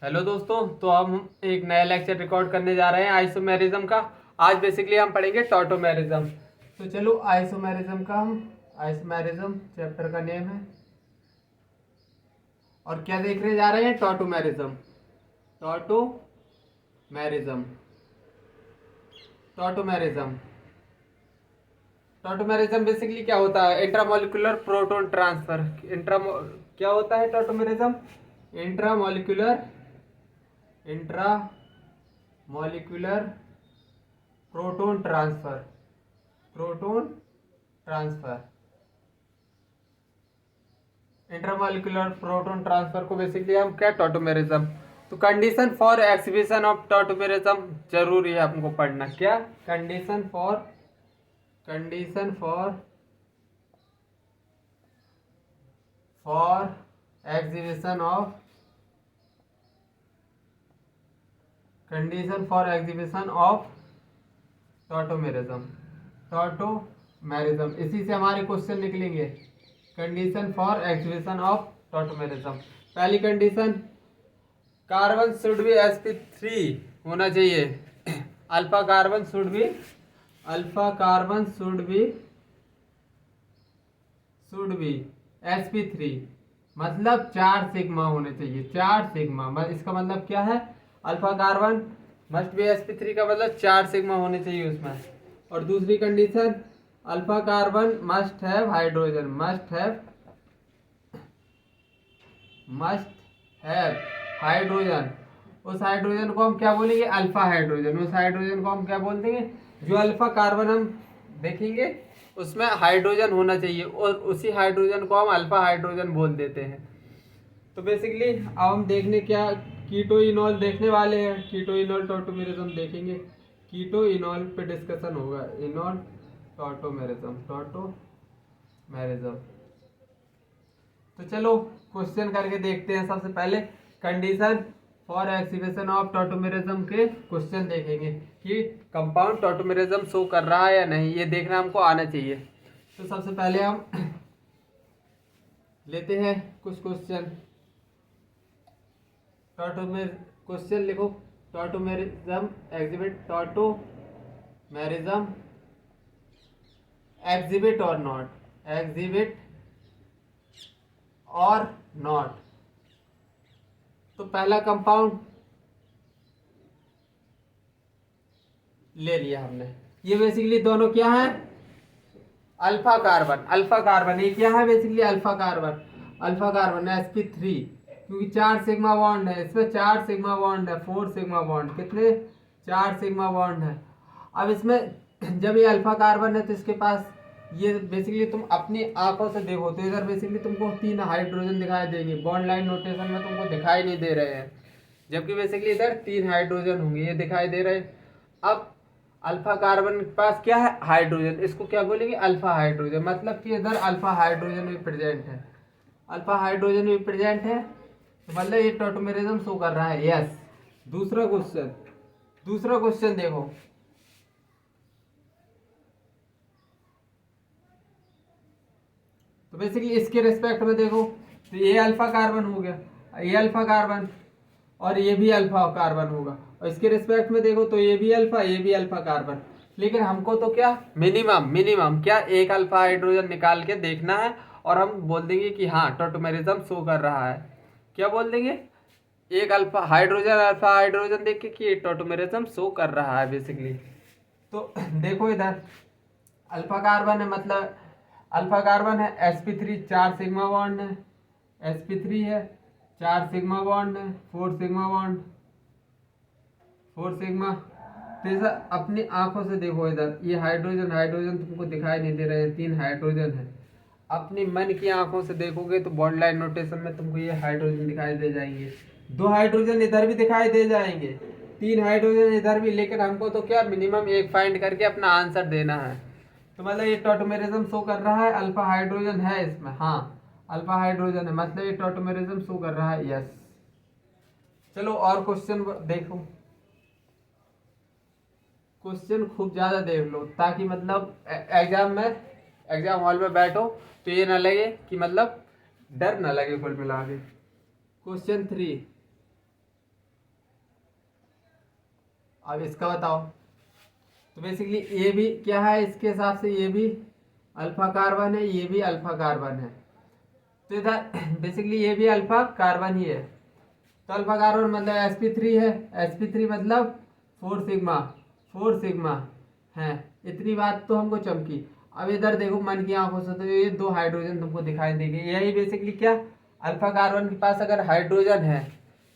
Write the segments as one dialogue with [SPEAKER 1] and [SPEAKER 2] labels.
[SPEAKER 1] Hello दोस्तों, तो अब हम एक नया लेक्चर रिकॉर्ड करने जा रहे हैं आइसोमेरिज्म का। आज बेसिकली हम पढ़ेंगे टॉटोमेरिज्म। तो चलो आइसोमेरिज्म का हम आइसोमेरिज्म चैप्टर का नेम है। और क्या देखने जा रहे हैं? Tautomerism. Tautomerism tautomerism tautomerism basically क्या होता है? Intramolecular proton transfer. क्या होता है tautomerism? Intramolecular intramolecular proton transfer. Proton transfer intramolecular proton transfer को बेसिकली हम क्या टॉटोमेरिज्म। तो condition for exhibition of tautomerism जरूरी है हमको पढ़ना। क्या condition for exhibition of tautomerism इसी से हमारे क्वेश्चन निकलेंगे। Condition for exhibition of tautomerism. पहली condition, carbon should be sp3 होना चाहिए। Alpha carbon should be sp3, मतलब 4 सिग्मा होने चाहिए। 4 सिग्मा, इसका मतलब क्या है? Alpha carbon must be sp3 का मतलब 4 सिग्मा होने चाहिए उसमें। और दूसरी condition, alpha carbon must have hydrogen. Must have hydrogen. उस हाइड्रोजन को हम क्या बोलेंगे? Alpha hydrogen. उस हाइड्रोजन को हम क्या बोल देंगे? जो अल्फा कार्बन हम देखेंगे उसमें हाइड्रोजन होना चाहिए, और उसी हाइड्रोजन को हम अल्फा हाइड्रोजन बोल देते हैं। तो बेसिकली अब हम देखने क्या कीटो इनॉल देखने वाले हैं। कीटो इनॉल टॉटोमेरिज्म देखेंगे। कीटो इनॉल पे डिस्कशन होगा। इनॉल टॉटोमेरिज्म। तो चलो क्वेश्चन करके देखते हैं। सबसे पहले condition for exhibition of tautomerism के क्वेश्चन देखेंगे कि कंपाउंड टॉटोमेरिज्म शो कर रहा है या नहीं, ये देखना हमको आना चाहिए। तो सबसे पहले हम लेते हैं कुछ क्वेश्चन। क्वेश्चन लिखो। टॉटोमेरिज्म एग्जिबिट और नॉट। तो पहला कंपाउंड ले लिया हमने। ये बेसिकली दोनों क्या है? Alpha carbon. ये क्या है? बेसिकली अल्फा कार्बन sp3, क्योंकि 4 सिग्मा बॉन्ड है इसमें। 4 सिग्मा बॉन्ड है, 4 सिग्मा बॉन्ड। कितने? 4 सिग्मा बॉन्ड है। अब इसमें जब ये अल्फा कार्बन है तो इसके पास ये बेसिकली तुम अपनी आंखों से देखो तो इधर बेसिकली तुमको 3 हाइड्रोजन दिखाई देंगे। बॉन्ड लाइन नोटेशन में तुमको दिखाई नहीं दे रहे हैं, जबकि बेसिकली इधर 3 हाइड्रोजन होंगे, ये दिखाई दे रहे हैं। अब अल्फा कार्बन के पास क्या है? हाइड्रोजन। इसको क्या बोलेंगे? Alpha hydrogen. मतलब कि इधर अल्फा हाइड्रोजन भी प्रेजेंट है। अल्फा हाइड्रोजन भी प्रेजेंट है, तो मतलब ये टॉटोमेरिज्म शो कर रहा है। यस। दूसरा क्वेश्चन देखो। तो बेसिकली इसके रिस्पेक्ट में देखो तो ये अल्फा कार्बन हो गया, ये अल्फा कार्बन, और ये भी अल्फा कार्बन होगा। और इसके रिस्पेक्ट में देखो तो ये भी अल्फा कार्बन। लेकिन हमको तो क्या मिनिमम क्या एक अल्फा हाइड्रोजन निकाल के देखना है, और हम बोल देंगे कि हाँ टॉटोमेरिज्म शो कर रहा है। क्या बोल देंगे? एक अल्फा हाइड्रोजन देख के कि टॉटोमेरिज्म शो कर रहा है बेसिकली। तो देखो इधर अल्फा कार्बन है, मतलब अल्फा कार्बन है sp3, 4 सिग्मा बॉन्ड है। sp3 है, 4 सिग्मा बॉन्ड है, 4 सिग्मा बॉन्ड, 4 सिग्मा। तो ऐसा अपनी आंखों से देखो इधर ये हाइड्रोजन तुमको दिखाई नहीं दे रहे हैं, 3 हाइड्रोजन है। अपनी मन की आंखों से देखोगे तो बॉन्ड लाइन नोटेशन में तुमको ये हाइड्रोजन दिखाई दे जाएंगे। 2 हाइड्रोजन इधर भी दिखाई दे जाएंगे, 3 हाइड्रोजन इधर भी। लेकिन हमको तो क्या मिनिमम एक फाइंड करके अपना आंसर देना है। तो मतलब ये टॉटोमेरिज्म शो कर रहा है, अल्फा हाइड्रोजन है इसमें। हाँ अल्फा हाइड्रोजन है, मतलब ये टॉटोमेरिज्म शो कर रहा है। यस। चलो और क्वेश्चन देखो। क्वेश्चन खूब ज्यादा देख लो ताकि मतलब एग्जाम हॉल में बैठो तो ये ना लगे कि मतलब डर ना लगे कुल मिला के। क्वेश्चन 3, अब इसका बताओ। तो बेसिकली ये भी क्या है, इसके हिसाब से ये भी अल्फा कार्बन है, ये भी अल्फा कार्बन है। तो इधर बेसिकली ये भी अल्फा कार्बन ही है। तो अल्फा कार्बन मतलब sp3 है, sp3 मतलब 4 सिग्मा है। इतनी बात तो हमको चमकी। अब इधर देखो मन की आंखों से, तो ये 2 हाइड्रोजन तुमको दिखाई देंगे। यही बेसिकली क्या, अल्फा कार्बन के पास अगर हाइड्रोजन है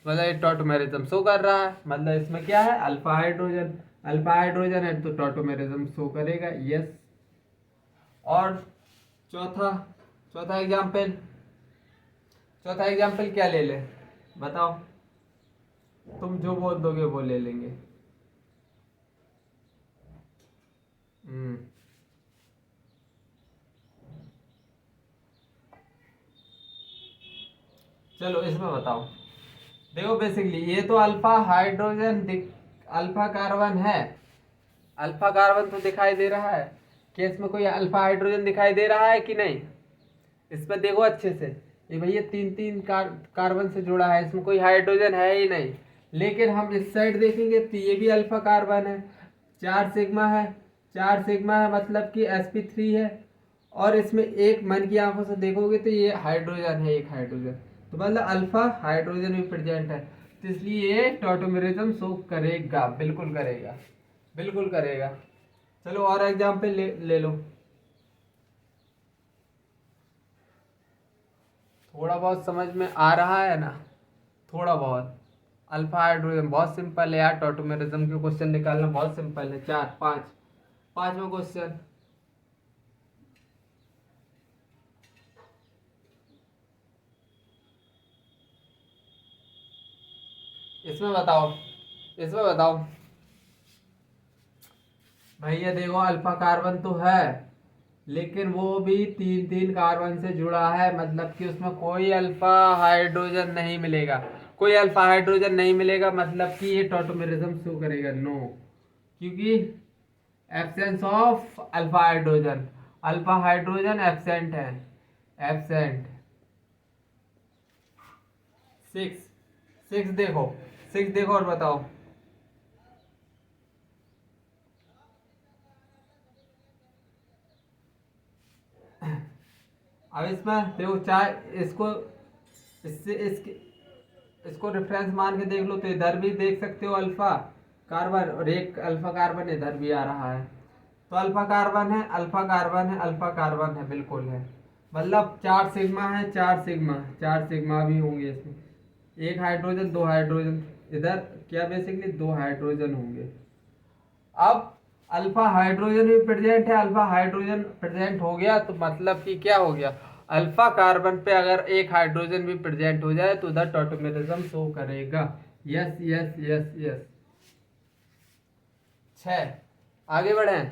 [SPEAKER 1] मतलब ये टॉटोमेरिज्म शो कर रहा है, मतलब इसमें क्या है, अल्फा हाइड्रोजन। अल्फा हाइड्रोजन है तो टॉटोमेरिज्म शो करेगा, यस। और चौथा चौथा एग्जाम्पल चौथा एग्जाम्पल क्या ले ले, बताओ। तुम जो बोल दोगे वो ले लेंगे। हम्म चलो इसमें बताओ। देखो बेसिकली ये तो अल्फा हाइड्रोजन अल्फा कार्बन है। अल्फा कार्बन तो दिखाई दे रहा है कि इसमें कोई अल्फा हाइड्रोजन दिखाई दे रहा है कि नहीं। इसमें देखो अच्छे से, ये भैया तीन तीन कार्बन से जुड़ा है, इसमें कोई हाइड्रोजन है ही नहीं। लेकिन हम इस साइड देखेंगे तो ये भी अल्फा कार्बन है, 4 सिग्मा है। 4 सिग्मा है मतलब कि sp3 है। और इसमें एक मन की आंखों से देखोगे तो ये हाइड्रोजन है, एक हाइड्रोजन। तो मतलब अल्फा हाइड्रोजन भी प्रेजेंट है, तो इसलिए ये टॉटोमेरिज्म शो करेगा, बिल्कुल करेगा, बिल्कुल करेगा। चलो और एग्जाम्पल ले लो। थोड़ा बहुत समझ में आ रहा है ना, थोड़ा बहुत। अल्फा हाइड्रोजन बहुत सिंपल है यार, टॉटोमेरिज्म के क्वेश्चन निकालना बहुत सिंपल है। 5वां क्वेश्चन। इसमें बताओ भैया। देखो अल्फा कार्बन तो है, लेकिन वो भी तीन तीन कार्बन से जुड़ा है, मतलब कि उसमें कोई अल्फा हाइड्रोजन नहीं मिलेगा। कोई अल्फा हाइड्रोजन नहीं मिलेगा मतलब कि ये टॉटोमेरिज्म शो करेगा, नो। क्योंकि absence of alpha hydrogen, alpha hydrogen absent है, एब्सेंट। 6 6 देखो और बताओ। अब इसमें देखो, चाहे इसको इससे इसके इसको रेफरेंस मान के देख लो, तो इधर भी देख सकते हो अल्फा कार्बन, और एक अल्फा कार्बन इधर भी आ रहा है। तो अल्फा कार्बन है, अल्फा कार्बन है, अल्फा कार्बन है, बिल्कुल है। मतलब 4 सिग्मा है, 4 सिग्मा, 4 सिग्मा भी होंगे इसमें। एक हाइड्रोजन, 2 हाइड्रोजन। इधर क्या बेसिकली 2 हाइड्रोजन होंगे। अब अल्फा हाइड्रोजन भी प्रेजेंट है, अल्फा हाइड्रोजन प्रेजेंट हो गया तो मतलब कि क्या हो गया, अल्फा कार्बन पे अगर एक हाइड्रोजन भी प्रेजेंट हो जाए तो उधर टॉटोमेरिज्म शो करेगा, यस यस यस यस। 6 आगे बढ़े,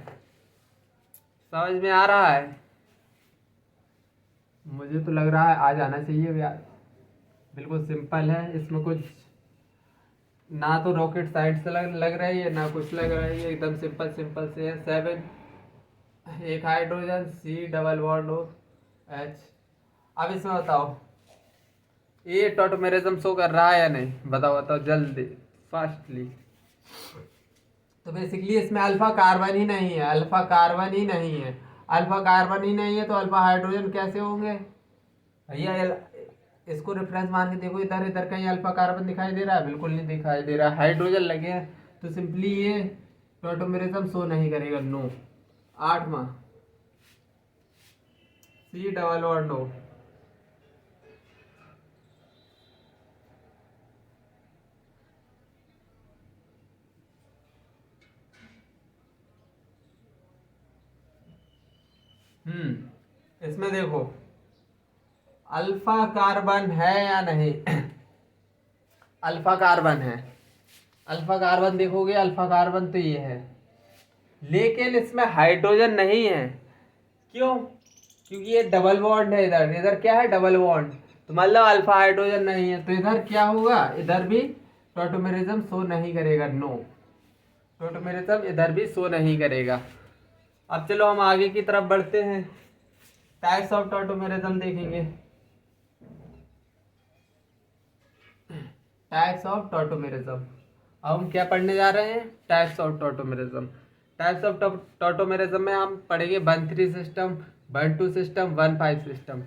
[SPEAKER 1] समझ में आ रहा है। मुझे तो लग रहा है आ जाना चाहिए यार, बिल्कुल सिंपल है। इसमें कुछ ना तो रॉकेट साइंस से लग रही है, ना कुछ लग रही है, एकदम सिंपल सिंपल से है। 7 एक hydrogen, C double bond O H। अब इसमें बताओ, ये टॉटोमेरिज्म शो कर रहा है या नहीं, बताओ बताओ जल्दी, फास्टली। तो बेसिकली इसमें अल्फा कार्बन ही नहीं है, अल्फा कार्बन ही नहीं है। अल्फा कार्बन ही नहीं है तो अल्फा हाइड्रोजन कैसे होंगे भैया। इसको रेफरेंस मान के देखो, इधर इधर कहीं अल्फा कार्बन दिखाई दे रहा है, बिल्कुल नहीं दिखाई दे रहा है, हाइड्रोजन लगे हैं। तो सिंपली ये टॉटोमेरिज्म शो नहीं करेगा, नो। 8वां C डबल बॉन्ड O। इसमें देखो अल्फा कार्बन है या नहीं अल्फा कार्बन है, अल्फा कार्बन देखोगे, अल्फा कार्बन तो ये है, लेकिन इसमें हाइड्रोजन नहीं है। क्यों? क्योंकि ये डबल बॉन्ड है, इधर इधर क्या है, डबल बॉन्ड। तो मतलब अल्फा हाइड्रोजन नहीं है, तो इधर क्या होगा, इधर भी टॉटोमेरिज्म शो नहीं करेगा, नो। टॉटोमेरिज्म इधर भी शो नहीं करेगा। अब चलो हम आगे की तरफ बढ़ते हैं, टाइप्स ऑफ टॉटोमेरिज्म देखेंगे। Types of tautomerism. अब हम क्या पढ़ने जा रहे हैं, types of tautomerism. Types of tautomerism में हम पढ़ेंगे 1-3 सिस्टम, 1-2 सिस्टम, 1-5 सिस्टम।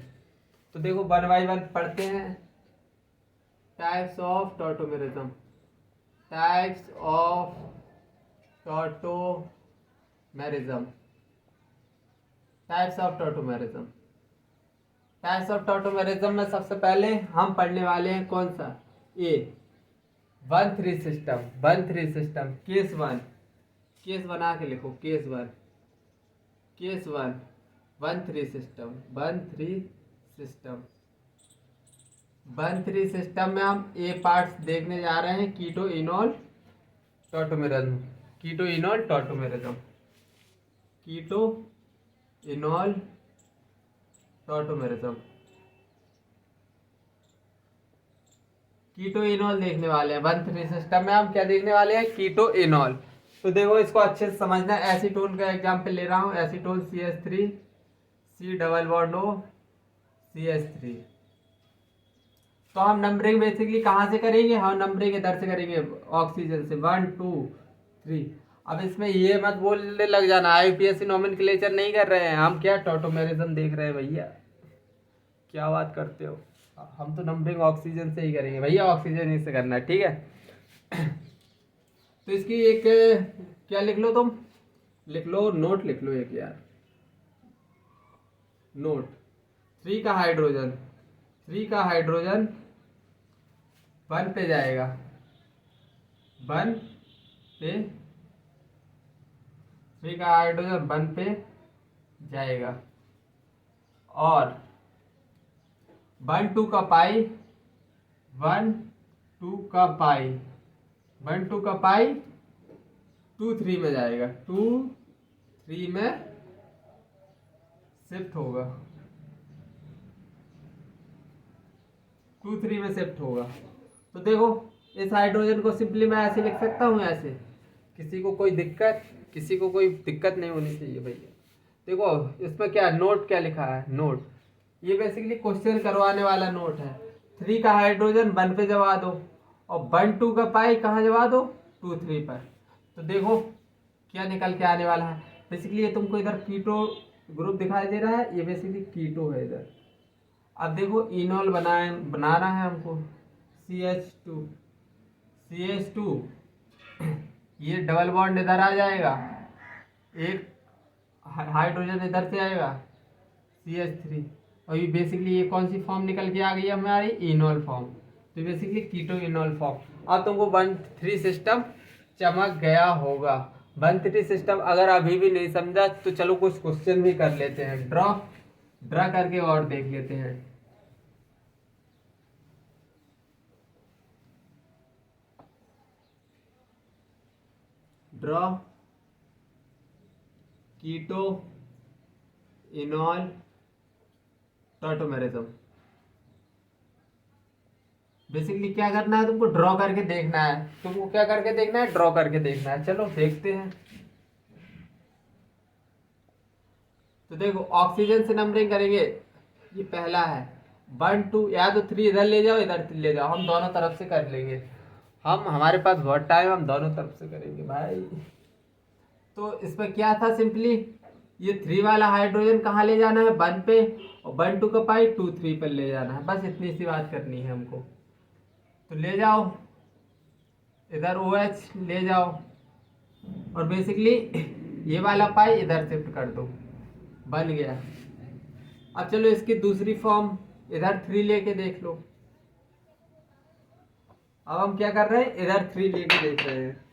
[SPEAKER 1] तो देखो 1 बाय 1 पढ़ते हैं। Types of tautomerism, types of tautomerism, types of tautomerism. Types of tautomerism में सबसे पहले हम पढ़ने वाले हैं कौन सा, ए 1-3 सिस्टम। 1-3 सिस्टम, केस 1, केस बना के लिखो, case 1, case 1 1-3 system, 1-3 system. 1-3 system में हम ए पार्ट्स देखने जा रहे हैं, कीटो इनॉल टॉटोमेरिज्म, कीटो इनॉल टॉटोमेरिज्म, कीटो इनॉल टॉटोमेरिज्म, कीटो इनॉल देखने वाले हैं। 1-3 सिस्टम में हम क्या देखने वाले हैं, कीटो इनॉल। तो देखो इसको अच्छे से समझना है। एसीटोन का एग्जाम्पल ले रहा हूँ, acetone CH3, C double bond O CH3। तो हम नंबरिंग बेसिकली कहाँ से करेंगे, हम नंबरिंग इधर से करेंगे, ऑक्सीजन से 1 2 3। अब इसमें ये मत बोलने लग जाना IUPAC नोमेनक्लेचर नहीं कर रहे हैं हम, क्या टॉटोमेरिज्म देख रहे हैं भैया, क्या बात करते हो। हम तो नंबरिंग ऑक्सीजन से ही करेंगे भैया, ऑक्सीजन ही से करना है, ठीक है। तो इसकी एक क्या लिख लो तुम, लिख लो नोट, लिख लो एक यार नोट। 3 का हाइड्रोजन, 3 का हाइड्रोजन 1 पे जाएगा, 1 पे, 3 का हाइड्रोजन 1 पे जाएगा। और 1-2 का पाई, 1-2 का पाई, 1-2 का पाई 2-3 में जाएगा, 2-3 में शिफ्ट होगा, 2-3 में शिफ्ट होगा। तो देखो इस हाइड्रोजन को सिंपली मैं ऐसे लिख सकता हूँ, ऐसे। किसी को कोई दिक्कत, किसी को कोई दिक्कत नहीं होनी चाहिए भैया। देखो इसमें क्या नोट क्या लिखा है, नोट, ये बेसिकली क्वेश्चन करवाने वाला नोट है। 3 का हाइड्रोजन 1 पे जमा दो, और 1-2 का पाई कहाँ जमा दो, 2-3 पर। तो देखो क्या निकल के आने वाला है। बेसिकली ये तुमको इधर कीटो ग्रुप दिखाई दे रहा है, ये बेसिकली कीटो है इधर। अब देखो इनॉल बनाना है हमको, CH2, CH2 ये डबल बॉन्ड इधर आ जाएगा, एक हाइड्रोजन इधर से आएगा CH3, और ये बेसिकली ये कौन सी फॉर्म निकल के आ गई है हमारी, इनॉल फॉर्म। तो बेसिकली कीटो इनॉल फॉर्म। अब तुमको 1-3 सिस्टम चमक गया होगा। 1-3 सिस्टम अगर अभी भी नहीं समझा तो चलो कुछ क्वेश्चन भी कर लेते हैं, ड्रा करके और देख लेते हैं। ड्रॉ कीटो इनॉल टॉटोमेरिज्म। बेसिकली क्या करना है तुमको, ड्रॉ करके देखना है। तुमको क्या करके देखना है, ड्रॉ करके देखना है। चलो देखते हैं। तो देखो ऑक्सीजन से नंबरिंग करेंगे, ये पहला है 1-2, या तो 3 इधर ले जाओ, इधर ले जाओ, हम दोनों तरफ से कर लेंगे। हमारे पास बहुत टाइम, हम दोनों तरफ से करेंगे भाई। तो इसमें क्या था, सिंपली ये 3 वाला हाइड्रोजन कहाँ ले जाना है, 1 पे, और 1-2 का पाई 2-3 पर ले जाना है, बस इतनी सी बात करनी है हमको। तो ले जाओ इधर OH ले जाओ, और बेसिकली ये वाला पाई इधर शिफ्ट कर दो, बन गया। अब चलो इसकी दूसरी फॉर्म, इधर 3 लेके देख लो। अब हम क्या कर रहे हैं, इधर 3 लेके देख रहे हैं।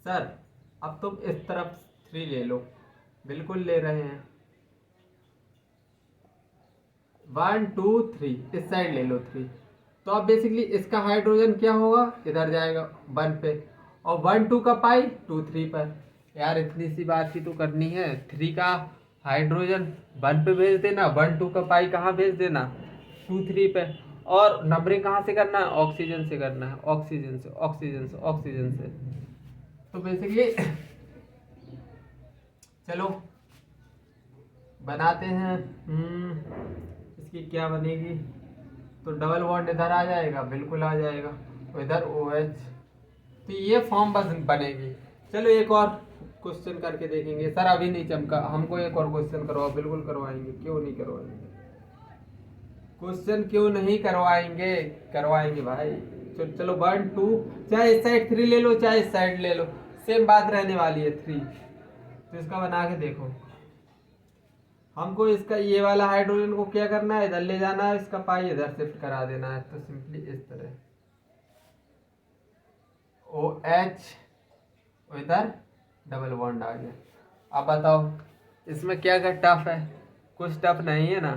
[SPEAKER 1] सर अब तुम इस तरफ 3 ले लो, बिल्कुल ले रहे हैं, 1 2 3 इस साइड ले लो 3। तो अब बेसिकली इसका हाइड्रोजन क्या होगा, इधर जाएगा 1 पे, और 1-2 का पाई 2-3 पर। यार इतनी सी बात ही तो करनी है, 3 का हाइड्रोजन 1 पे भेज देना, 1-2 का पाई कहाँ भेज देना, 2-3 पे। और नंबरिंग कहाँ से करना है, ऑक्सीजन से करना है, ऑक्सीजन से, ऑक्सीजन से, ऑक्सीजन से। तो बेसिकली चलो बनाते हैं। इसकी क्या बनेगी, तो डबल बॉन्ड इधर आ जाएगा, बिल्कुल आ जाएगा, और इधर OH। तो ये फॉर्म बस बनेगी। चलो एक और क्वेश्चन करके देखेंगे। सर अभी नहीं चमका, हमको एक और क्वेश्चन करवाओ। बिल्कुल करवाएंगे, क्यों नहीं करवाएंगे, क्वेश्चन क्यों नहीं करवाएंगे, करवाएंगे भाई। चलो 1 2, चाहे इस साइड 3 ले लो, चाहे इस साइड ले लो, सेम बात रहने वाली है 3। तो इसका बना के देखो। हमको इसका ये वाला हाइड्रोजन को क्या करना है, इधर ले जाना है, इसका पाई इधर शिफ्ट करा देना है। तो सिंपली इस तरह OH, इधर डबल बॉन्ड आ गया। अब बताओ इसमें क्या क्या टफ है, कुछ टफ नहीं है ना।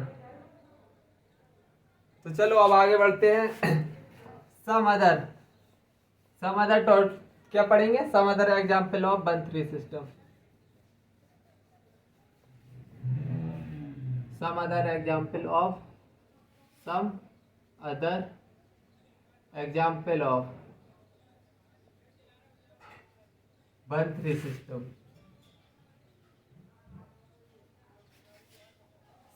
[SPEAKER 1] तो चलो अब आगे बढ़ते हैं। सम अदर टॉट क्या पढ़ेंगे, some other example of 1 3 system. some other example of 1 3 system।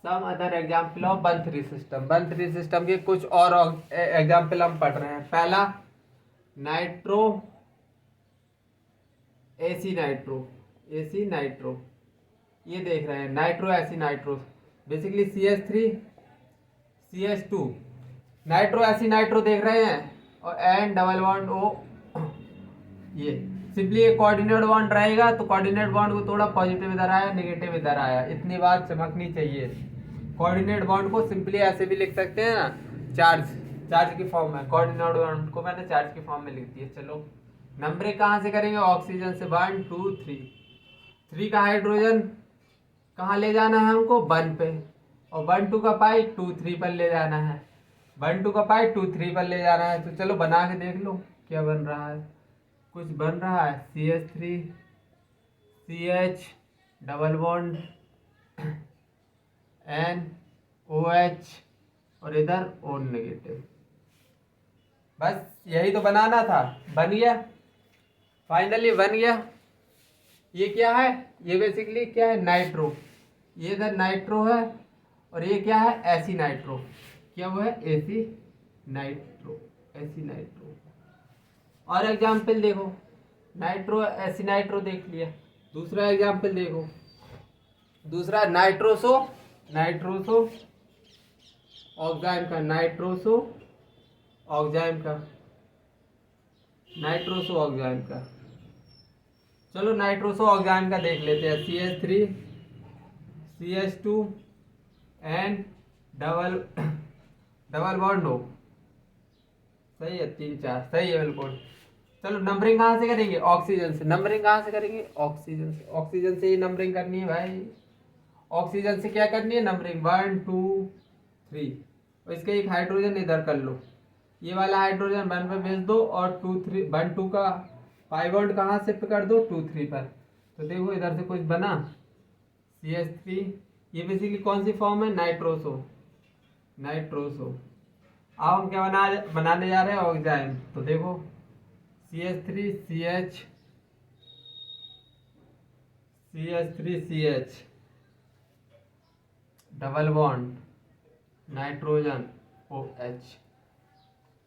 [SPEAKER 1] Some other example of 1 3 system. 1 3 system के कुछ और एग्जाम्पल हम पढ़ रहे हैं। पहला नाइट्रो एसी नाइट्रो, ये देख रहे हैं nitro AC nitro, basically CH3 CH2 nitro AC nitro देख रहे हैं, और N डबल बॉन्ड O। ये सिंपली एक कोऑर्डिनेट बॉन्ड रहेगा, तो कोऑर्डिनेट बॉन्ड को थोड़ा पॉजिटिव इधर आया, नेगेटिव इधर आया, इतनी बात चमकनी चाहिए। कोऑर्डिनेट बॉन्ड को सिंपली ऐसे भी लिख सकते हैं ना, चार्ज की फॉर्म में। कोऑर्डिनेट बॉन्ड को मैंने चार्ज की फॉर्म में लिख दिया। चलो नंबरिंग कहाँ से करेंगे, ऑक्सीजन से। 1 2 3 का हाइड्रोजन कहाँ ले जाना है हमको, 1 पे, और 1 2 का पाई 2 3 पर ले जाना है, 1 2 का पाई 2 3 पर ले जाना है। तो चलो बना के देख लो क्या बन रहा है। कुछ बन रहा है, CH3 CH double bond N OH, और इधर O नेगेटिव। बस यही तो बनाना था, बन गया, फाइनली बन गया। ये क्या है, ये बेसिकली क्या है, नाइट्रो। ये इधर नाइट्रो है, और ये क्या है, एसी नाइट्रो। क्या वो है, एसी नाइट्रो। और एग्जाम्पल देखो, नाइट्रो एसी नाइट्रो देख लिया। दूसरा एग्जाम्पल देखो, दूसरा नाइट्रोसो ऑक्साइम का, नाइट्रोसो ऑक्साइम का। चलो नाइट्रोसो ऑक्साइम का देख लेते हैं। CH3 CH2 and double bond हो, सही है, 3 4 सही है बिल्कुल। चलो नंबरिंग कहाँ से करेंगे, ऑक्सीजन से। नंबरिंग कहाँ से करेंगे, ऑक्सीजन से ही नंबरिंग करनी है भाई। ऑक्सीजन से क्या करनी है, नंबरिंग 1 2 3, और इसके एक हाइड्रोजन इधर कर लो, ये वाला हाइड्रोजन 1 पे भेज दो, और 2 3 1 2 का पाई बॉन्ड कहाँ शिफ्ट कर दो, 2 3 पर। तो देखो इधर से कुछ बना, CH3, ये बेसिकली कौन सी फॉर्म है, नाइट्रोसो। अब हम क्या बनाने जा रहे हैं, ऑक्साइम। तो देखो CH3 CH double bond nitrogen OH।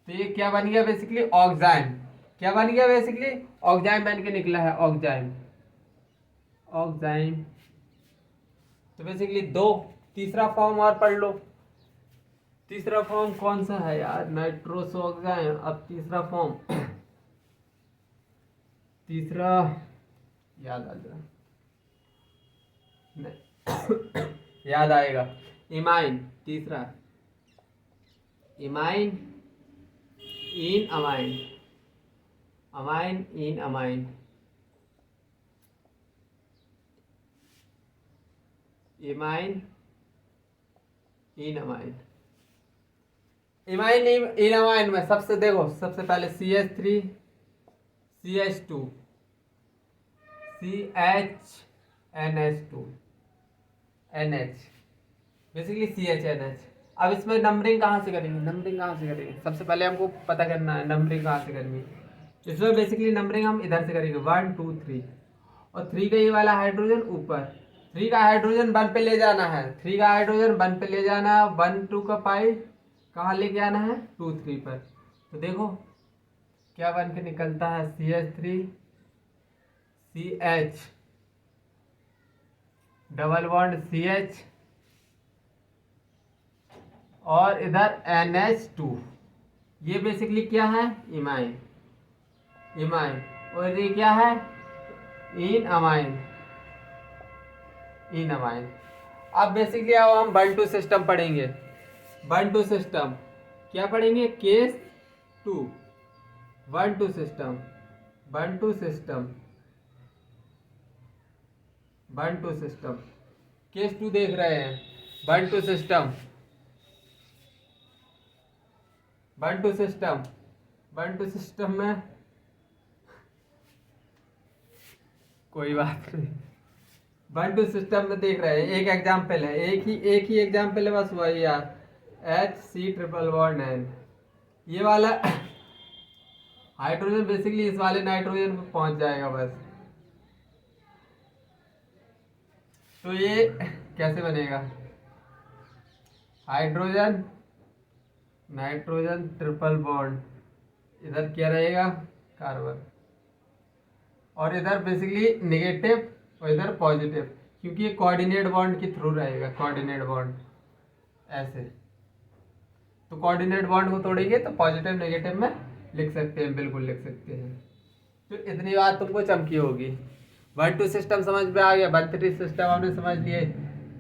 [SPEAKER 1] तो ये क्या बन गया, बेसिकली ऑक्साइम। क्या बन गया, बेसिकली ऑक्साइम बन के निकला है, ऑक्साइम। तो बेसिकली तीसरा फॉर्म और पढ़ लो। तीसरा फॉर्म कौन सा है यार, नाइट्रोसो ऑक्साइम। अब तीसरा फॉर्म तीसरा याद आ जाए, याद आएगा, इमाइन। तीसरा imine in amine, amine in amine, imine in amine. Imine in amine में सबसे देखो, सबसे पहले CH3 CH2 CHNH2 NH, basically CHNH। अब इसमें नंबरिंग कहाँ से करेंगे, सबसे पहले हमको पता करना है नंबरिंग कहाँ से करनी है। इसमें बेसिकली नंबरिंग हम इधर से करेंगे 1 2 3, और 3 का ये वाला हाइड्रोजन ऊपर, 3 का हाइड्रोजन 1 पे ले जाना है, 3 का हाइड्रोजन 1 पे ले जाना है, 1 2 का पाई कहाँ लेके आना है 2 3 पर। तो देखो क्या बन के निकलता है CH3CH डबल बॉन्ड CH और इधर NH2। ये बेसिकली क्या है इमाइन इमाइन और ये क्या है इन अमाइन इन अमाइन। अब बेसिकली अब हम 1 2 सिस्टम पढ़ेंगे। 1 2 सिस्टम क्या पढ़ेंगे case 2 1 2 system 1 2 system 1 2 system case 2 देख रहे हैं 1 2 सिस्टम 1 2 सिस्टम 1 2 सिस्टम में कोई बात नहीं 1 2 सिस्टम में देख रहे हैं। एक एग्जाम्पल है एक ही एग्जाम्पल है बस वही यार HC ट्रिपल बॉन्ड N। ये वाला हाइड्रोजन बेसिकली इस वाले नाइट्रोजन पे पहुंच जाएगा बस। तो ये कैसे बनेगा हाइड्रोजन नाइट्रोजन ट्रिपल बॉन्ड इधर क्या रहेगा कार्बन और इधर बेसिकली नेगेटिव और इधर पॉजिटिव क्योंकि ये कोऑर्डिनेट बॉन्ड के थ्रू रहेगा कोऑर्डिनेट बॉन्ड ऐसे। तो कोऑर्डिनेट बॉन्ड को तोड़ेंगे तो पॉजिटिव नेगेटिव में लिख सकते हैं बिल्कुल लिख सकते हैं। तो इतनी बात तुमको चमकी होगी। 1 2 सिस्टम समझ में आ गया 1 3 सिस्टम हमने समझ लिए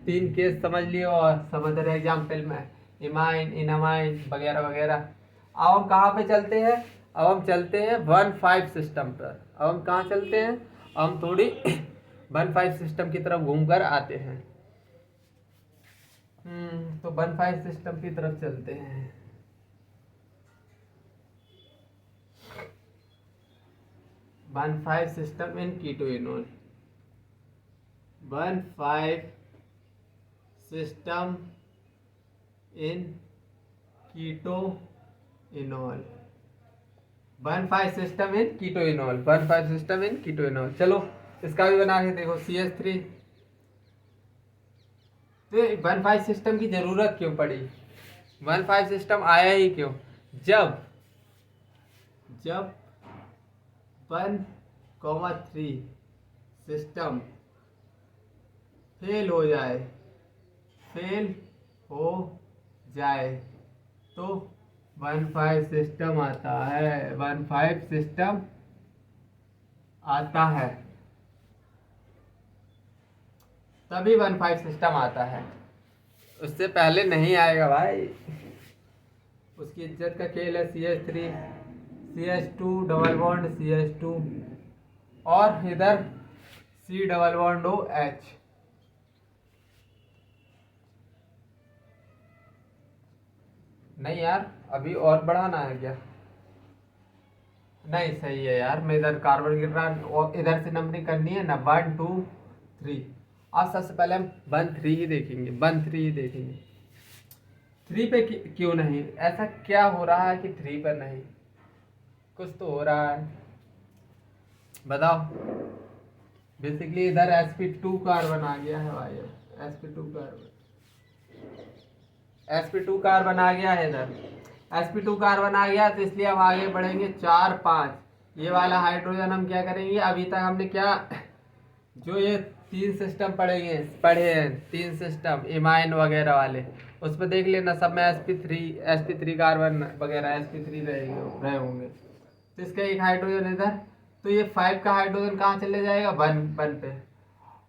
[SPEAKER 1] 3 केस समझ लिए और समझ रहे एग्जाम्पल में इमाइन इनमाइन वगैरह वगैरह। अब हम कहाँ पे चलते हैं अब हम चलते हैं 1 5 सिस्टम पर। अब हम कहाँ चलते हैं हम थोड़ी 1 5 सिस्टम की तरफ घूमकर आते हैं। तो 1 5 सिस्टम की तरफ चलते हैं। 1 5 system in keto enol 1 5 system in keto enol 1 5 system in keto enol 1 5 system in keto enol. चलो इसका भी बना के देखो CH3। तो 1 5 सिस्टम की जरूरत क्यों पड़ी 1 5 सिस्टम आया ही क्यों जब 1,3 सिस्टम फेल हो जाए तो 1 5 सिस्टम आता है 1 5 सिस्टम आता है तभी 1 5 सिस्टम आता है। उससे पहले नहीं आएगा भाई। उसकी इज्जत का खेल है CH3 CH2 double bond CH2 और इधर C डबल बॉन्ड OH। नहीं यार अभी और बढ़ाना है क्या नहीं सही है यार मैं इधर कार्बन गिर रहा और इधर से नंबरिंग करनी है ना 1 2 3। अब सबसे पहले हम 1 3 ही देखेंगे 1 3 ही देखेंगे 3 पे क्यों नहीं ऐसा क्या हो रहा है कि 3 पर नहीं कुछ तो हो रहा है बताओ। बेसिकली इधर sp2 कार्बन आ गया है भाई sp2 कार्बन आ गया है इधर sp2 कार्बन आ गया तो इसलिए हम आगे बढ़ेंगे 4 5। ये वाला हाइड्रोजन हम क्या करेंगे अभी तक हमने क्या जो ये 3 सिस्टम पढ़े हैं 3 सिस्टम इमाइन वगैरह वाले उस पर देख लेना सब में sp3 कार्बन वगैरह sp3 रहे होंगे। तो इसका एक हाइड्रोजन इधर तो ये 5 का हाइड्रोजन कहाँ चले जाएगा 1 पे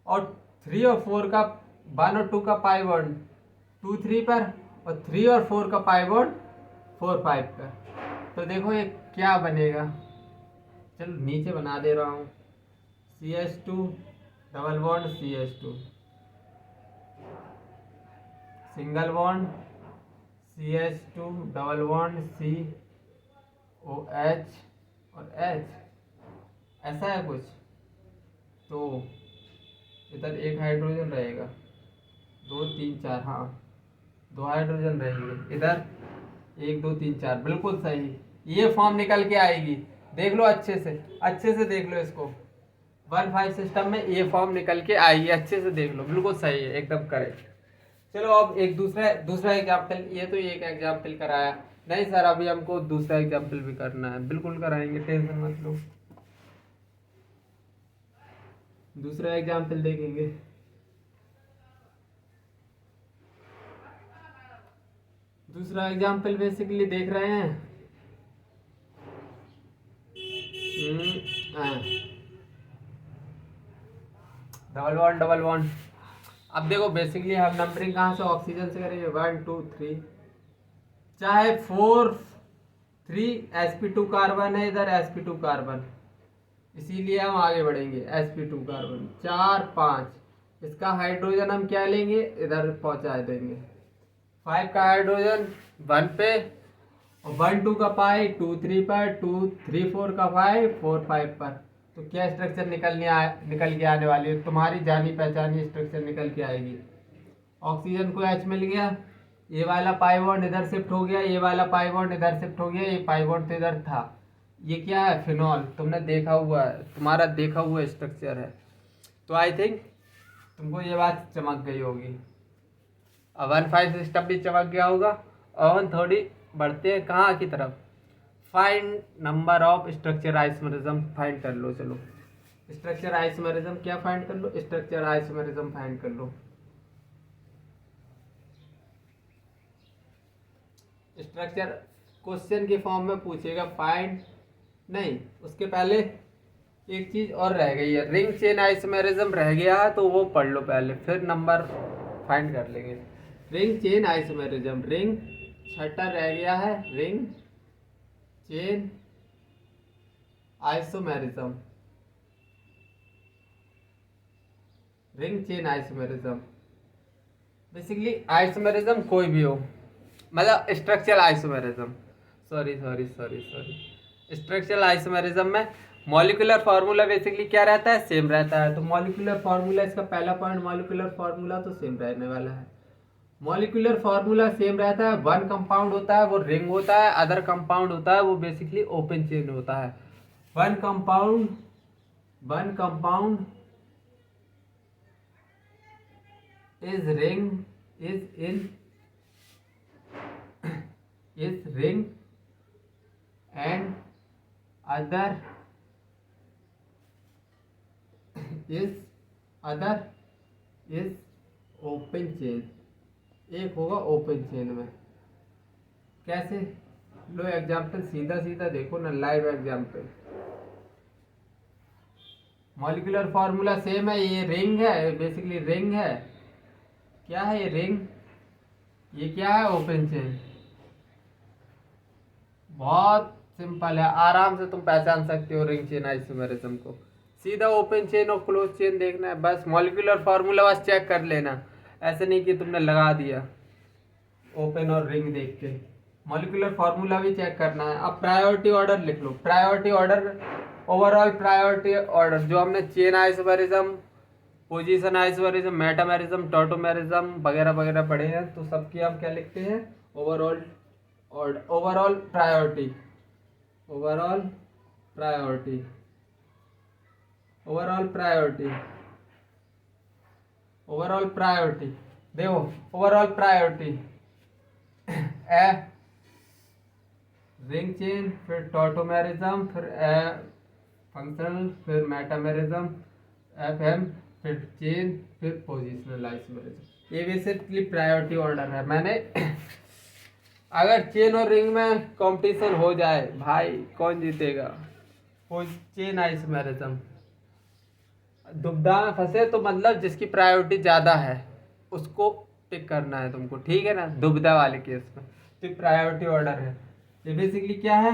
[SPEAKER 1] और 3 और 4 का 1 और 2 का पाई बॉन्ड 2 3 पर और 3 और 4 का पाई बॉन्ड 4 5 पर। तो देखो ये क्या बनेगा चलो नीचे बना दे रहा हूँ CH2 double bond CH2 single bond CH2 double bond COH और H ऐसा है कुछ। तो इधर एक हाइड्रोजन रहेगा 2 3 4 हाँ 2 हाइड्रोजन रहेंगे इधर 1 2 3 4 बिल्कुल सही। ये फॉर्म निकल के आएगी देख लो अच्छे से देख लो इसको 1 5 सिस्टम में ये फॉर्म निकल के आएगी अच्छे से देख लो बिल्कुल सही है एकदम करेक्ट। चलो अब एक दूसरा दूसरा एग्जाम्पल, ये तो एक एग्जाम्पल कराया नहीं सर, अभी हमको दूसरा एग्जाम्पल भी करना है, बिल्कुल कराएंगे, टेंशन मत लो। दूसरा एग्जाम्पल देखेंगे। दूसरा एग्जाम्पल बेसिकली देख रहे हैं। हाँ, डबल 1 अब देखो बेसिकली हम नंबरिंग कहाँ से, ऑक्सीजन से करेंगे, 1 2 3, चाहे 4 3 sp2 कार्बन है, इधर sp2 कार्बन, इसीलिए हम आगे बढ़ेंगे। sp2 कार्बन 4 5, इसका हाइड्रोजन हम क्या लेंगे, इधर पहुंचा देंगे। 5 का हाइड्रोजन 1 पे, और 1 2 का पाई 2 3 पर, 2 3 4 का पाई 4 5 पर। तो क्या स्ट्रक्चर निकल के आने वाली है, तुम्हारी जानी पहचानी स्ट्रक्चर निकल के आएगी। ऑक्सीजन को H मिल गया, ये वाला पाई बॉन्ड इधर शिफ्ट हो गया, ये वाला पाई बॉन्ड इधर शिफ्ट हो गया, ये पाई बॉन्ड तो इधर था। ये क्या है, फिनॉल, तुमने देखा हुआ है, तुम्हारा देखा हुआ स्ट्रक्चर है। तो आई थिंक तुमको ये बात चमक गई होगी। अब 1 5 सिस्टम भी चमक गया होगा। और थोड़ी बढ़ते हैं कहाँ की तरफ, find number of structure isomerism find कर लो। चलो स्ट्रक्चर आइसोमेरिज्म क्या फाइंड कर लो, स्ट्रक्चर आइसोमेरिज्म फाइंड कर लो। स्ट्रक्चर क्वेश्चन के फॉर्म में पूछेगा, फाइंड नहीं, उसके पहले एक चीज और रह गई है, रिंग चेन आइसोमेरिज्म रह गया है, तो वो पढ़ लो पहले, फिर नंबर फाइंड कर लेंगे। रिंग चेन आइसोमेरिज्म, रिंग छठा रह गया है, ring chain isomerism, ring chain isomerism. Basically isomerism कोई भी हो, मतलब structural isomerism, sorry structural isomerism में मॉलिक्यूलर फार्मूला बेसिकली क्या रहता है, सेम रहता है। तो मॉलिक्यूलर फार्मूला, इसका पहला पॉइंट, मॉलिक्यूलर फार्मूला तो सेम रहने वाला है। मॉलिक्यूलर फार्मूला सेम रहता है। वन कंपाउंड होता है वो रिंग होता है, अदर कंपाउंड होता है वो बेसिकली ओपन चेन होता है। One compound is ring and other is open chain, एक होगा ओपन चेन में। कैसे, लो एग्जाम्पल सीधा सीधा देखो ना, live example. Molecular formula same है, ये रिंग है, बेसिकली रिंग है, क्या है ये रिंग, ये क्या है ओपन चेन। बहुत सिंपल है, आराम से तुम पहचान सकते हो रिंग चेन आइसोमेरिज्म को। सीधा ओपन चेन और क्लोज चेन देखना है, बस मॉलिक्यूलर फार्मूला बस चेक कर लेना, ऐसे नहीं कि तुमने लगा दिया ओपन और रिंग देख के, मॉलिक्यूलर फार्मूला भी चेक करना है। अब प्रायोरिटी ऑर्डर लिख लो, priority order, overall priority order जो हमने chain isomerism, position isomerism, metamerism, tautomerism वगैरह वगैरह पढ़े हैं, तो सबकी हम क्या लिखते हैं, overall order, overall priority, overall priority, overall priority, overall priority. देखो overall priority A ring chain, फिर टॉटोमेरिज्म, फिर ए फंक्शनल, फिर मेटामेरिज्म, एफ एम, फिर चेन, फिर पोजिशनल आइसोमेरिज्म। ये बेसिकली प्रायोरिटी ऑर्डर है। मैंने अगर चेन और रिंग में कंपटीशन हो जाए भाई, कौन जीतेगा, चेन आइसोमेरिज्म। दुविधा में फंसे तो मतलब जिसकी प्रायोरिटी ज़्यादा है उसको पिक करना है तुमको, ठीक है ना, दुविधा वाले केस में। तो प्रायोरिटी ऑर्डर है, ये बेसिकली क्या है,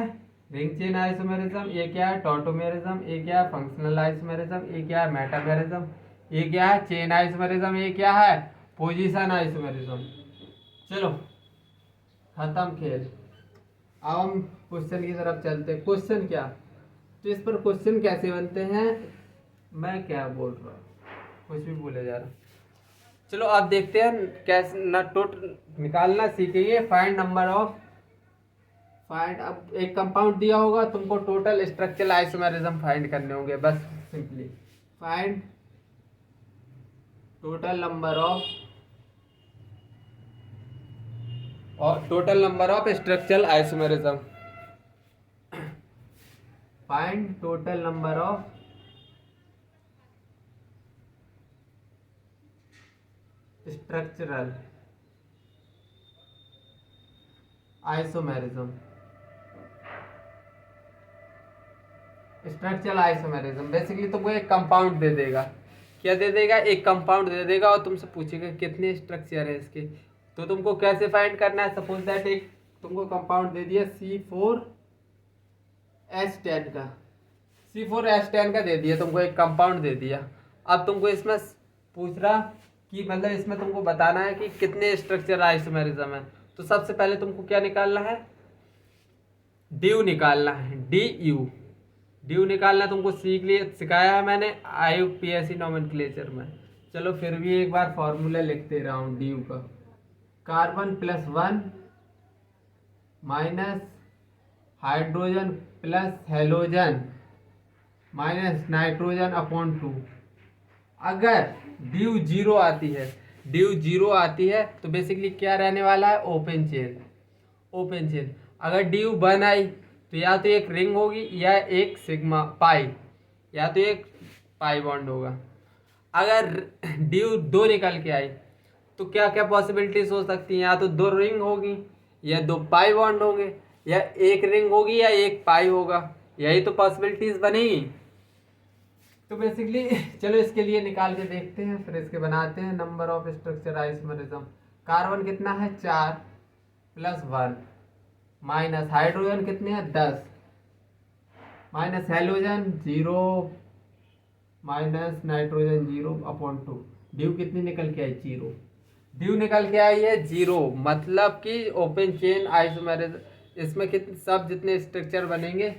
[SPEAKER 1] रिंग चेन आइसोमेरिज्म, ये क्या है टॉटोमेरिज्म, ये क्या है फंक्शनल आइसोमेरिज्म, ये क्या है मेटामेरिज्म, ये क्या है चेन आइसोमेरिज्म, ये क्या है पोजीशन आइसोमेरिज्म। चलो खत्म खेल। अब हम क्वेश्चन की तरफ चलते हैं। क्वेश्चन क्या, तो इस पर क्वेश्चन कैसे बनते हैं, मैं क्या बोल रहा हूँ, कुछ भी बोले जा रहा। चलो अब देखते हैं कैसे ना निकालना सीखेंगे। फाइंड नंबर ऑफ, फाइंड, अब एक कंपाउंड दिया होगा तुमको, टोटल स्ट्रक्चरल आइसोमेरिज्म फाइंड करने होंगे, बस simply find total number of और total number of structural isomerism, find total number of structural isomerism. Structural isomerism basically तुमको एक कंपाउंड दे देगा। क्या दे देगा? एक कंपाउंड दे देगा और तुमसे पूछेगा कितने स्ट्रक्चर है इसके। तो तुमको कैसे फाइंड करना है? सपोज दैट एक तुमको कंपाउंड दे दिया C4H10 का, C4H10 का दे दिया तुमको, एक कंपाउंड दे दिया। अब तुमको इसमें पूछ रहा कि मतलब इसमें तुमको बताना है कि कितने स्ट्रक्चर आइसोमेरिज्म है। तो सबसे पहले तुमको क्या निकालना है? ड्यू निकालना है, ड्यू निकालना तुमको सीख लिया, सिखाया है मैंने IUPAC नोमेनक्लेचर में। चलो फिर भी एक बार फॉर्मूला लिखते रहा हूँ ड्यू का। Carbon minus hydrogen plus halogen minus nitrogen upon 2। अगर ड्यू जीरो आती है, तो बेसिकली क्या रहने वाला है? Open chain. अगर ड्यू 1 आई तो या तो एक रिंग होगी या एक सिग्मा पाई, या तो एक पाई बॉन्ड होगा। अगर ड्यू 2 निकल के आई तो क्या क्या पॉसिबिलिटीज हो सकती हैं? या तो 2 रिंग होगी या 2 पाई बॉन्ड होंगे, या एक रिंग होगी या एक पाई होगा। यही तो पॉसिबिलिटीज बनेगी। तो बेसिकली चलो इसके लिए निकाल के देखते हैं, फिर इसके बनाते हैं number of structure isomerism. Carbon कितना है? 4 + 1 माइनस हाइड्रोजन कितने हैं? 10 minus halogen 0 minus nitrogen 0 upon 2। Due कितनी निकल के आई? 0। ड्यू निकल के आई है 0, मतलब कि ओपन चेन आइसोमेरिज्म। इसमें कितने सब जितने स्ट्रक्चर बनेंगे,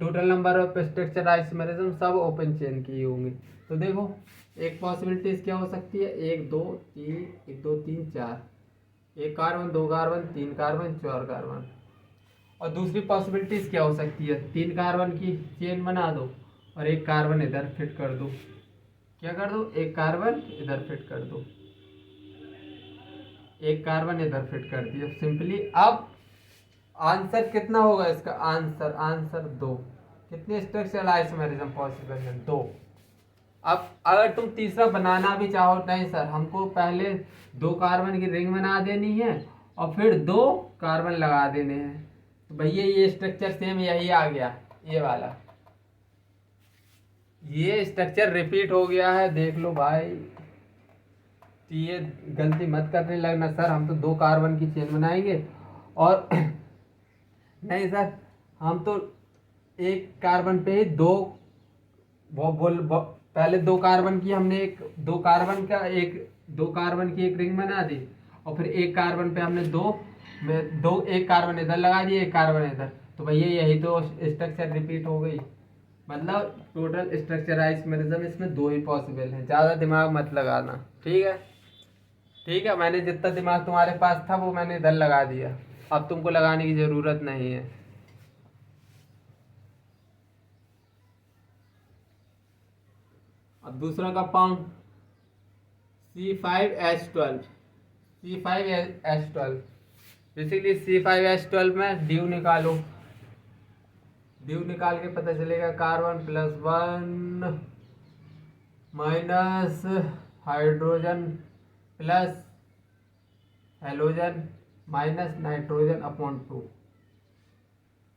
[SPEAKER 1] total number of structure isomerism सब ओपन चेन की होंगी। तो देखो एक पॉसिबिलिटीज क्या हो सकती है? 1 2 3 4, एक कार्बन, 2 कार्बन, 3 कार्बन, 4 कार्बन। और दूसरी पॉसिबिलिटीज क्या हो सकती है? 3 कार्बन की चेन बना दो और एक कार्बन इधर फिट कर दो। क्या कर दो? एक कार्बन इधर फिट कर दो, एक कार्बन इधर फिट कर दिया सिंपली। अब आंसर कितना होगा इसका? आंसर 2। कितने स्ट्रक्चरल आइसोमेरिज्म पॉसिबल है? 2। अब अगर तुम तीसरा बनाना भी चाहो, नहीं सर हमको पहले 2 कार्बन की रिंग बना देनी है और फिर 2 कार्बन लगा देने हैं, तो भैया ये स्ट्रक्चर सेम यही आ गया, ये वाला, ये स्ट्रक्चर रिपीट हो गया है। देख लो भाई, ये गलती मत करने लगना सर हम तो 2 कार्बन की चेन बनाएंगे और नहीं सर हम तो एक कार्बन पे ही 2 पहले 2 कार्बन की हमने एक 2 कार्बन का एक 2 कार्बन की एक रिंग बना दी और फिर एक कार्बन पे हमने एक कार्बन इधर लगा दिए, एक कार्बन इधर, तो भैया यही तो स्ट्रक्चर रिपीट हो गई। मतलब टोटल स्ट्रक्चर आइसोमेरिज्म इसमें 2 ही पॉसिबल है, ज़्यादा दिमाग मत लगाना। ठीक है, मैंने जितना दिमाग तुम्हारे पास था वो मैंने इधर लगा दिया, अब तुमको लगाने की ज़रूरत नहीं है। अब दूसरा कंपाउंड C5H12, बेसिकली C5H12 में ड्यू निकालो, ड्यू निकाल के पता चलेगा carbon minus hydrogen plus halogen minus nitrogen upon 2।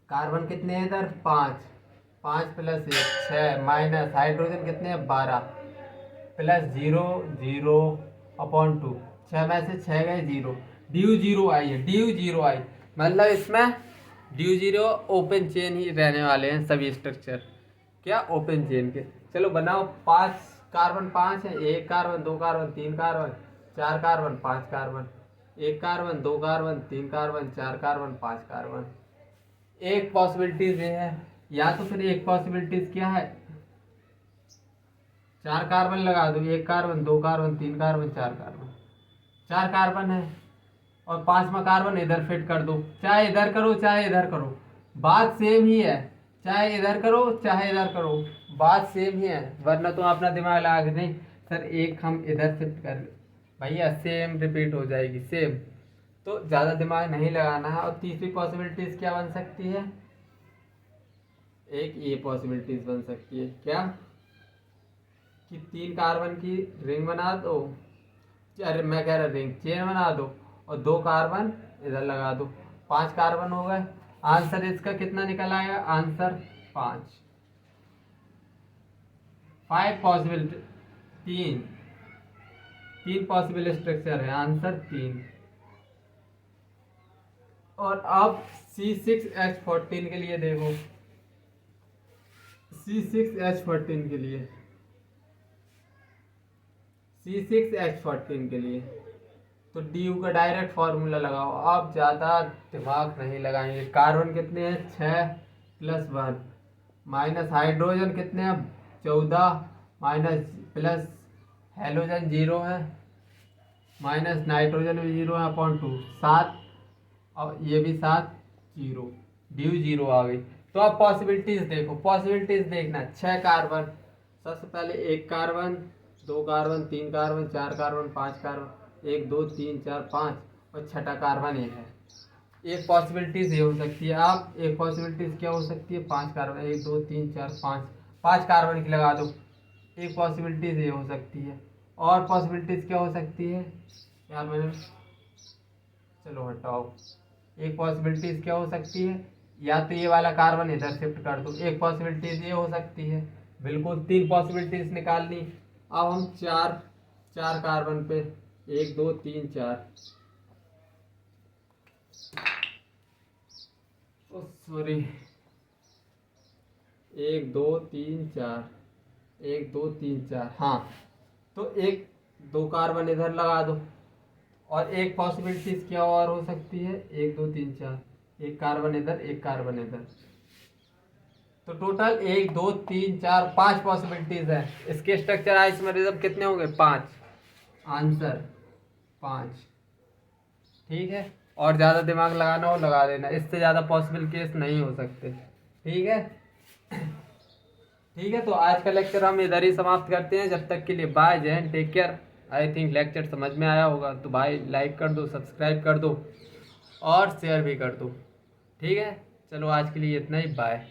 [SPEAKER 1] Carbon कितने हैं इधर? 5 + 1 6 माइनस हाइड्रोजन कितने हैं? 12 प्लस 0 0 अपॉन 2। 6 में से 6 गए 0, ड्यू 0 आई है, मतलब इसमें ड्यू 0 ओपन चेन ही रहने वाले हैं सभी स्ट्रक्चर। क्या? ओपन चेन के। चलो बनाओ। 5 कार्बन 5 है, 1 carbon, 2 carbon, 3 carbon, 4 carbon, 5 carbon, 1 carbon, 2 carbon, 3 carbon, 4 carbon, 5 carbon. एक पॉसिबिलिटीज ये है, या तो फिर एक पॉसिबिलिटीज क्या है? 4 कार्बन लगा दो, 1 carbon, 2 carbon, 3 carbon, 4 carbon, 4 carbon है और 5वां कार्बन इधर फिट कर दो। चाहे इधर करो चाहे इधर करो, बात सेम ही है। चाहे इधर करो चाहे इधर करो, बात सेम ही है। वरना तुम अपना दिमाग लगा के नहीं सर एक हम इधर शिफ्ट कर, भैया सेम रिपीट हो जाएगी, सेम। तो ज़्यादा दिमाग नहीं लगाना है। और तीसरी पॉसिबिलिटीज़ क्या बन सकती है, एक ये पॉसिबिलिटीज़ बन सकती है क्या, कि 3 कार्बन की रिंग बना दो, अरे मैं कह रहा रिंग चेन बना दो और 2 कार्बन इधर लगा दो, 5 कार्बन हो गए। आंसर इसका कितना निकल आएगा, आंसर 5 पॉसिबल, तीन पॉसिबल स्ट्रक्चर है, आंसर 3। और अब C6H14 के लिए देखो, C6H14 के लिए, C6H14 के लिए तो DU का डायरेक्ट फार्मूला लगाओ। आप ज़्यादा दिमाग नहीं लगाएंगे। कार्बन कितने हैं, 6+1, माइनस हाइड्रोजन कितने हैं, 14, माइनस प्लस हेलोजन 0 है, माइनस नाइट्रोजन भी 0 है, अपॉन 2 7, और ये भी 7, 0, DU 0 आ गई। तो अब पॉसिबिलिटीज़ देखो, पॉसिबिलिटीज़ देखना, 6 कार्बन, सबसे पहले 1 carbon, 2 carbon, 3 carbon, 4 carbon, 5 carbon, 1 2 3 4 5, और छठा कार्बन ये है। एक पॉसिबिलिटीज़ ये हो सकती है, आप एक पॉसिबिलिटीज़ क्या हो सकती है, 5 कार्बन, 1 2 3 4 5 कार्बन की लगा दो, एक पॉसिबिलिटीज़ ये हो सकती है। और पॉसिबिलिटीज़ क्या हो सकती है यार, मैंने, चलो हटाओ, एक पॉसिबिलिटीज़ क्या हो सकती है, या तो ये वाला कार्बन इधर शिफ्ट कर दो, एक पॉसिबिलिटीज़ ये हो सकती है। बिल्कुल 3 पॉसिबिलिटीज़ निकाल ली। अब हम चार कार्बन पे, 1 2 3 4, सॉरी, 1 2 3 4, 1 2 3 4, हाँ, तो 2 कार्बन इधर लगा दो। और एक पॉसिबिलिटीज क्या और हो सकती है, 1 2 3 4, 1 कार्बन इधर, 1 कार्बन इधर, तो टोटल 1 2 3 4 5 पॉसिबिलिटीज है। इसके स्ट्रक्चर आइसोमेरिज्म कितने होंगे, 5, आंसर 5। ठीक है, और ज़्यादा दिमाग लगाना हो लगा देना, इससे ज़्यादा पॉसिबल केस नहीं हो सकते। ठीक है, ठीक है, तो आज का लेक्चर हम इधर ही समाप्त करते हैं। जब तक के लिए बाय, जय हिंद, take care. I think lecture समझ में आया होगा, तो भाई लाइक कर दो, सब्सक्राइब कर दो और शेयर भी कर दो। ठीक है, चलो आज के लिए इतना ही, बाय।